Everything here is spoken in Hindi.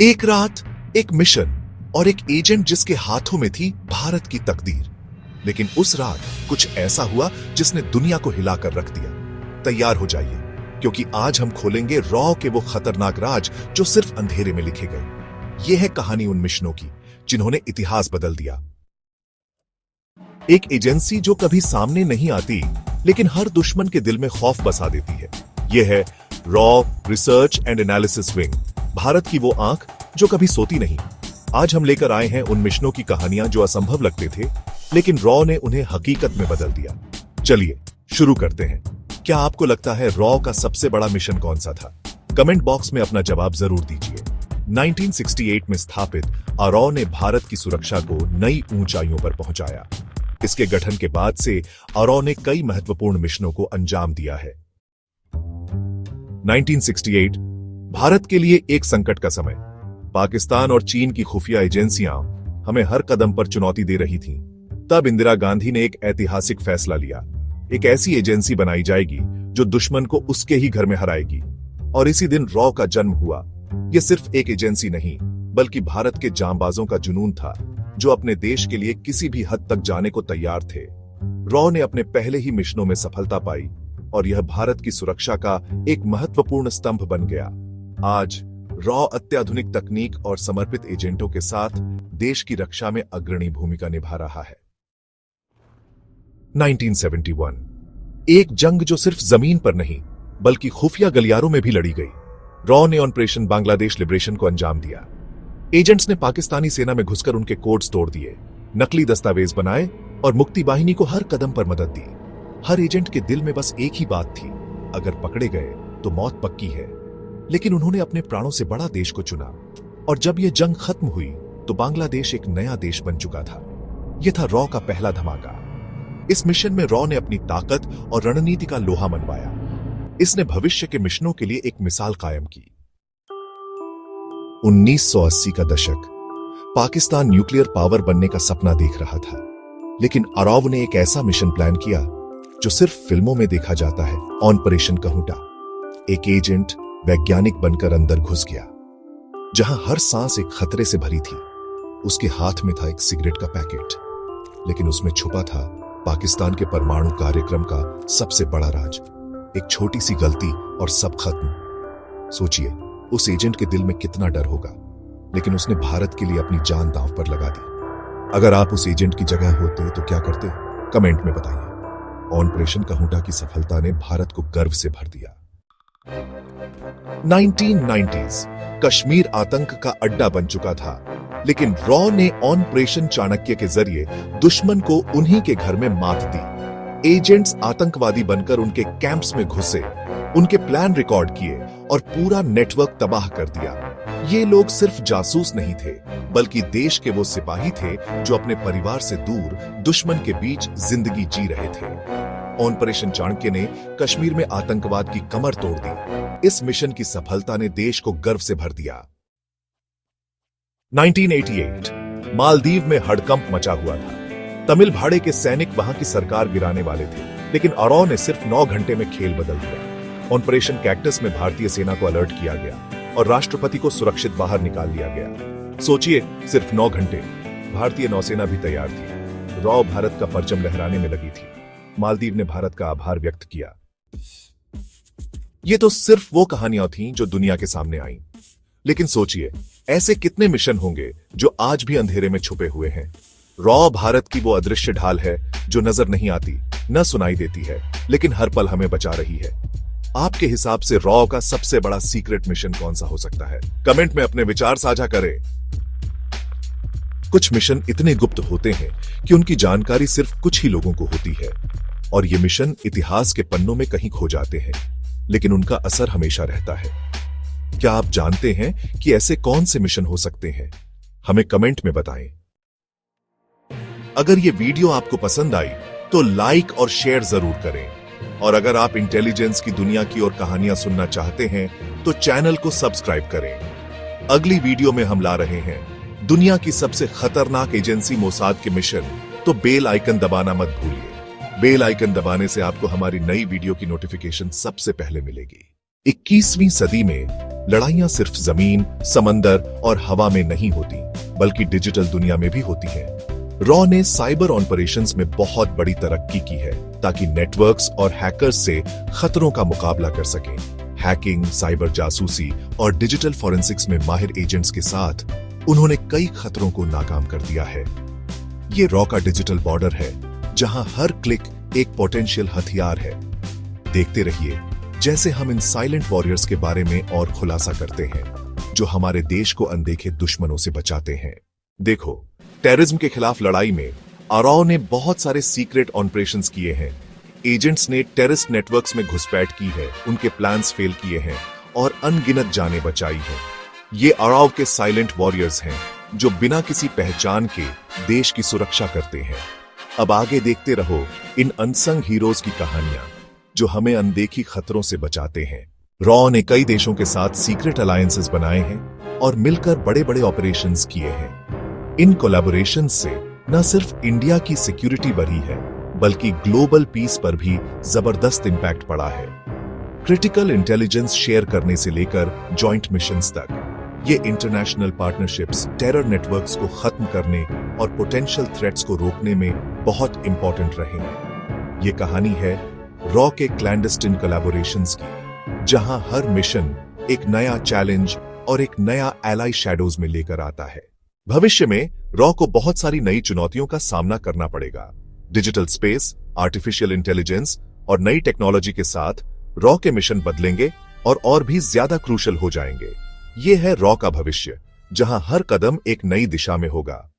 एक रात, एक मिशन और एक एजेंट जिसके हाथों में थी भारत की तकदीर। लेकिन उस रात कुछ ऐसा हुआ जिसने दुनिया को हिलाकर रख दिया। तैयार हो जाइए, क्योंकि आज हम खोलेंगे रॉ के वो खतरनाक राज जो सिर्फ अंधेरे में लिखे गए। यह है कहानी उन मिशनों की जिन्होंने इतिहास बदल दिया। एक एजेंसी जो कभी सामने नहीं आती, लेकिन हर दुश्मन के दिल में खौफ बसा देती है। यह है raw research and analysis wing, Bharat की वो आंख जो कभी सोती नहीं। आज हम लेकर आए हैं उन मिशनों की कहानियां जो असंभव लगते थे, लेकिन रॉ ने उन्हें हकीकत में बदल दिया। चलिए शुरू करते हैं। क्या आपको लगता है रॉ का सबसे बड़ा मिशन कौन सा था? कमेंट बॉक्स में अपना जवाब जरूर दीजिए। 1968 में स्थापित रॉ ने भारत की सुरक्षा को नई ऊंचाइयों पर पहुंचाया। इसके गठन के बाद से रॉ ने कई महत्वपूर्ण मिशनों को अंजाम दिया है। 1968 भारत के लिए एक संकट का समय। पाकिस्तान और चीन की खुफिया एजेंसियां हमें हर कदम पर चुनौती दे रही थीं। तब इंदिरा गांधी ने एक ऐतिहासिक फैसला लिया। एक ऐसी एजेंसी बनाई जाएगी जो दुश्मन को उसके ही घर में हराएगी। और इसी दिन रॉ का जन्म हुआ। यह सिर्फ एक एजेंसी नहीं, बल्कि भारत के जांबाजों का जुनून था, जो अपने देश के लिए किसी भी हद तक जाने को तैयार थे। रॉ ने अपने पहले ही मिशनों में सफलता पाई और यह भारत की सुरक्षा का एक महत्वपूर्ण स्तंभ बन गया। आज रॉ अत्याधुनिक तकनीक और समर्पित एजेंटों के साथ देश की रक्षा में अग्रणी भूमिका निभा रहा है। 1971 एक जंग जो सिर्फ जमीन पर नहीं, बल्कि खुफिया गलियारों में भी लड़ी गई। रॉ ने ऑपरेशन बांग्लादेश लिबरेशन को अंजाम दिया। एजेंट्स ने पाकिस्तानी सेना में घुसकर उनके कोड्स तोड़ दिए, नकली दस्तावेज बनाए और मुक्ति वाहिनी को हर कदम पर मदद दी। हर एजेंट के दिल में बस एक ही बात थी, अगर पकड़े गए तो मौत पक्की है। लेकिन उन्होंने अपने प्राणों से बड़ा देश को चुना। और जब यह जंग खत्म हुई तो बांग्लादेश एक नया देश बन चुका था। यह था रॉ का पहला धमाका। इस मिशन में रॉ ने अपनी ताकत और रणनीति का लोहा मनवाया। इसने भविष्य के मिशनों के लिए एक मिसाल कायम की। 1980 का दशक, पाकिस्तान न्यूक्लियर पावर बनने का सपना देख रहा था। लेकिन रॉ ने एक ऐसा मिशन प्लान किया जो सिर्फ फिल्मों में देखा जाता है। ऑपरेशन कहूटा। एक एजेंट वैज्ञानिक बनकर अंदर घुस गया, जहां हर सांस एक खतरे से भरी थी। उसके हाथ में था एक सिगरेट का पैकेट, लेकिन उसमें छुपा था पाकिस्तान के परमाणु कार्यक्रम का सबसे बड़ा राज। एक छोटी सी गलती और सब खत्म। सोचिए, उस एजेंट के दिल में कितना डर होगा, लेकिन उसने भारत के लिए अपनी जान दांव पर लगा दी। अगर आप उस एजेंट की जगह होते तो क्या करते? कमेंट में बताइए। ऑपरेशन कहूटा की सफलता ने भारत को गर्व से भर दिया। 1990s कश्मीर आतंक का अड्डा बन चुका था, लेकिन रॉ ने ऑपरेशन चाणक्य के जरिए दुश्मन को उन्हीं के घर में मात दी। एजेंट्स आतंकवादी बनकर उनके कैंप्स में घुसे, उनके प्लान रिकॉर्ड किए और पूरा नेटवर्क तबाह कर दिया। ये लोग सिर्फ जासूस नहीं थे, बल्कि देश के वो सिपाही थे जो अपने परिवार से दूर दुश्मन के बीच जिंदगी जी रहे थे। ऑपरेशन चाणक्य ने कश्मीर में आतंकवाद की कमर तोड़ दी। इस मिशन की सफलता ने देश को गर्व से भर दिया। 1988 मालदीव में हड़कंप मचा हुआ था। तमिल भाड़े के सैनिक वहां की सरकार गिराने वाले थे, लेकिन रॉ ने सिर्फ 9 घंटे में खेल बदल दिया। ऑपरेशन कैक्टस में भारतीय सेना को अलर्ट किया गया और राष्ट्रपति को सुरक्षित बाहर निकाल लिया गया। सोचिए, सिर्फ 9 घंटे। भारतीय नौसेना भी तैयार थी। रॉ भारत का परचम लहराने में लगी थी। मालदीव ने भारत का आभार व्यक्त किया। ये तो सिर्फ वो कहानियां थीं जो दुनिया के सामने आईं। लेकिन सोचिए, ऐसे कितने मिशन होंगे जो आज भी अंधेरे में छुपे हुए हैं। रॉ भारत की वो अदृश्य ढाल है जो नजर नहीं आती, न सुनाई देती है, लेकिन हर पल हमें बचा रही है। आपके हिसाब से रॉ का सबसे बड़ा सीक्रेट मिशन कौन सा हो सकता है? कमेंट में अपने विचार साझा करें। कुछ मिशन इतने गुप्त होते हैं कि उनकी जानकारी सिर्फ कुछ ही लोगों को होती है, और ये मिशन इतिहास के पन्नों में कहीं खो जाते हैं, लेकिन उनका असर हमेशा रहता है। क्या आप जानते हैं कि ऐसे कौन से मिशन हो सकते हैं? हमें कमेंट में बताएं। अगर ये वीडियो आपको पसंद आई तो लाइक और शेयर जरूर करें। और अगर आप इंटेलिजेंस की दुनिया की और कहानियां सुनना चाहते हैं तो चैनल को सब्सक्राइब करें। अगली वीडियो में हम ला रहे हैं दुनिया की सबसे खतरनाक एजेंसी मोसाद के मिशन, तो बेल आइकन दबाना मत भूलिए। बेल आइकन दबाने से आपको हमारी नई वीडियो की नोटिफिकेशन सबसे पहले मिलेगी। 21वीं सदी में लड़ाइयां सिर्फ जमीन, समंदर और हवा में नहीं होती, बल्कि डिजिटल दुनिया में भी होती है। रॉ ने साइबर ऑपरेशंस में बहुत बड़ी तरक्की की है ताकि नेटवर्क्स और हैकर्स से खतरों का मुकाबला कर सकें। हैकिंग, साइबर जासूसी और डिजिटल फॉरेंसिक्स में माहिर एजेंट्स के साथ उन्होंने कई खतरों को नाकाम कर दिया है। ये रॉ का डिजिटल बॉर्डर है, जहां हर क्लिक एक पोटेंशियल हथियार है। देखते रहिए जैसे हम इन साइलेंट वॉरियर्स के बारे में और खुलासा करते हैं, जो हमारे देश को अनदेखे दुश्मनों से बचाते हैं। देखो, टेररिज्म के खिलाफ लड़ाई में अरॉ ने बहुत सारे सीक्रेट ऑपरेशंस किए हैं। एजेंट्स ने टेररिस्ट नेटवर्क्स में घुसपैठ की है, उनके प्लान्स फेल किए हैं और अनगिनत जानें बचाई हैं। ये अरॉ के साइलेंट वॉरियर्स हैं, जो बिना किसी पहचान के देश की सुरक्षा करते हैं। अब आगे देखते रहो इन अनसंग हीरोज की कहानियां, जो हमें अनदेखी खतरों से बचाते हैं। रॉ ने कई देशों के साथ सीक्रेट अलायंसेस बनाए हैं और मिलकर बड़े बड़े ऑपरेशंस किए हैं। इन कोलैबोरेशन से न सिर्फ इंडिया की सिक्योरिटी बढ़ी है, बल्कि ग्लोबल पीस पर भी जबरदस्त इंपैक्ट पड़ा है। क्रिटिकल इंटेलिजेंस शेयर करने से लेकर जॉइंट मिशंस तक, ये इंटरनेशनल पार्टनरशिप्स टेरर नेटवर्क्स को खत्म करने और पोटेंशियल थ्रेट्स को रोकने में बहुत इंपॉर्टेंट रहे हैं। ये कहानी है रॉ के क्लैंडस्टिन कोलैबोरेशंस की, जहां हर मिशन एक नया चैलेंज और एक नया एलाई शैडोज में लेकर आता है। भविष्य में रॉ को बहुत सारी नई चुनौतियों का सामना करना पड़ेगा। डिजिटल स्पेस, आर्टिफिशियल इंटेलिजेंस और नई टेक्नोलॉजी के साथ रॉ के मिशन बदलेंगे और भी ज्यादा क्रूशल हो जाएंगे। ये है रॉ का भविष्य, जहां हर कदम एक नई दिशा में होगा।